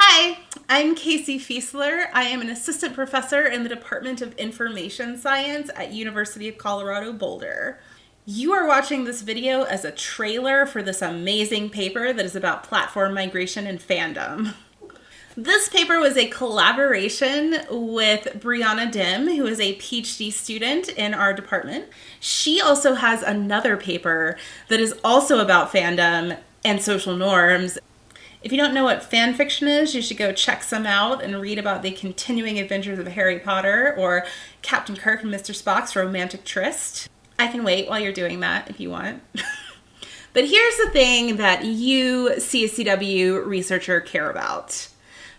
Hi, I'm Casey Fiesler. I am an assistant professor in the Department of Information Science at University of Colorado, Boulder. You are watching this video as a trailer for this amazing paper that is about platform migration and fandom. This paper was a collaboration with Brianna who is a PhD student in our department. She also has another paper that is also about fandom and social norms. If you don't know what fan fiction is, you should go check some out and read about the continuing adventures of Harry Potter or Captain Kirk and Mr. Spock's romantic tryst. I can wait while you're doing that if you want. But here's the thing that you, CSCW researcher, care about.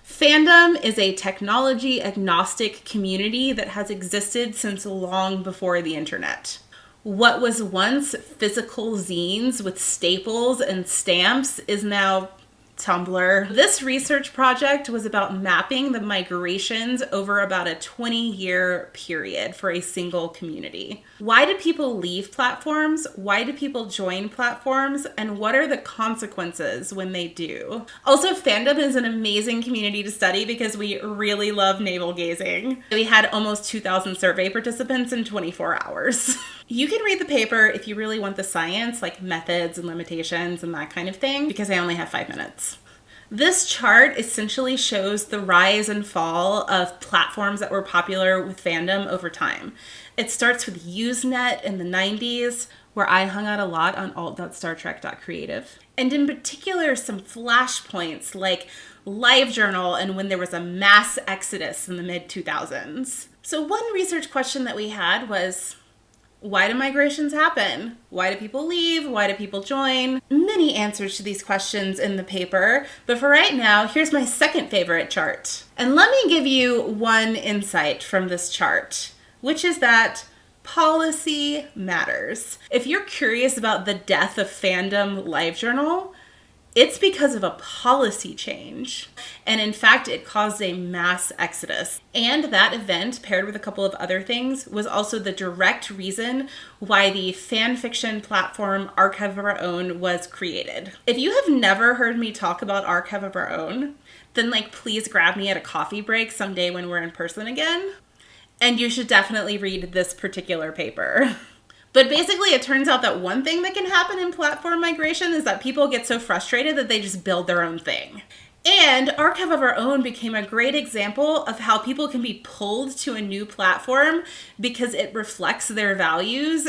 Fandom is a technology-agnostic community that has existed since long before the internet. What was once physical zines with staples and stamps is now Tumblr. This research project was about mapping the migrations over about a 20-year period for a single community. Why do people leave platforms? Why do people join platforms? And what are the consequences when they do? Also, fandom is an amazing community to study because we really love navel gazing. We had almost 2,000 survey participants in 24 hours. You can read the paper if you really want the science, like methods and limitations and that kind of thing, because I only have 5 minutes. This chart essentially shows the rise and fall of platforms that were popular with fandom over time. It starts with Usenet in the 90s, where I hung out a lot on alt.startrek.creative. And in particular, some flashpoints like LiveJournal and when there was a mass exodus in the mid-2000s. So one research question that we had was, why do migrations happen? Why do people leave? Why do people join? Many answers to these questions in the paper, but for right now, here's my second favorite chart. And let me give you one insight from this chart, which is that policy matters. If you're curious about the death of fandom LiveJournal, it's because of a policy change. And in fact, it caused a mass exodus. And that event, paired with a couple of other things, was also the direct reason why the fan fiction platform Archive of Our Own was created. If you have never heard me talk about Archive of Our Own, then please grab me at a coffee break someday when we're in person again. And you should definitely read this particular paper. But basically, it turns out that one thing that can happen in platform migration is that people get so frustrated that they just build their own thing. And Archive of Our Own became a great example of how people can be pulled to a new platform because it reflects their values.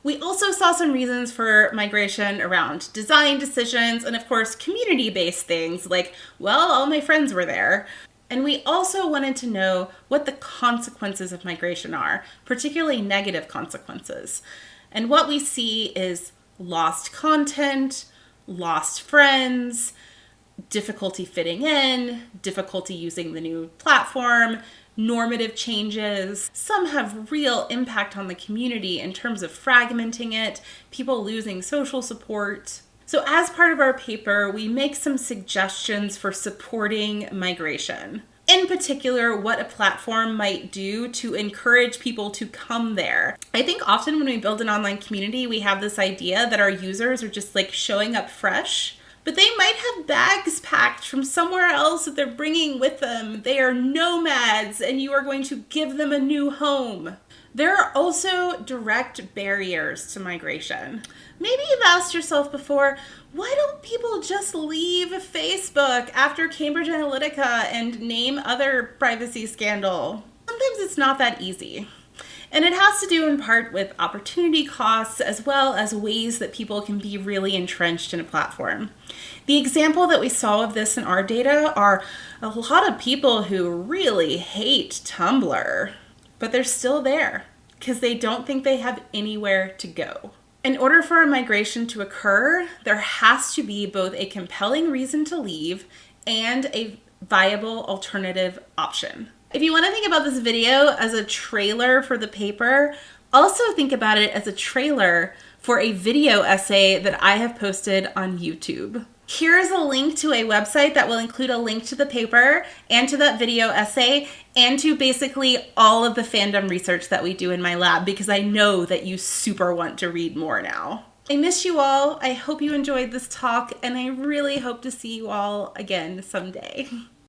We also saw some reasons for migration around design decisions and, of course, community-based things like, well, all my friends were there. And we also wanted to know what the consequences of migration are, particularly negative consequences. And what we see is lost content, lost friends, difficulty fitting in, difficulty using the new platform, normative changes. Some have real impact on the community in terms of fragmenting it, people losing social support. So as part of our paper, we make some suggestions for supporting migration. In particular, what a platform might do to encourage people to come there. I think often when we build an online community, we have this idea that our users are just showing up fresh, but they might have bags packed from somewhere else that they're bringing with them. They are nomads and you are going to give them a new home. There are also direct barriers to migration. Maybe you've asked yourself before, why don't people just leave Facebook after Cambridge Analytica and name other privacy scandal? Sometimes it's not that easy. And it has to do in part with opportunity costs as well as ways that people can be really entrenched in a platform. The example that we saw of this in our data are a lot of people who really hate Tumblr, but they're still there because they don't think they have anywhere to go. In order for a migration to occur, there has to be both a compelling reason to leave and a viable alternative option. If you want to think about this video as a trailer for the paper, also think about it as a trailer for a video essay that I have posted on YouTube. Here is a link to a website that will include a link to the paper and to that video essay and to basically all of the fandom research that we do in my lab because I know that you super want to read more now. I miss you all. I hope you enjoyed this talk and I really hope to see you all again someday.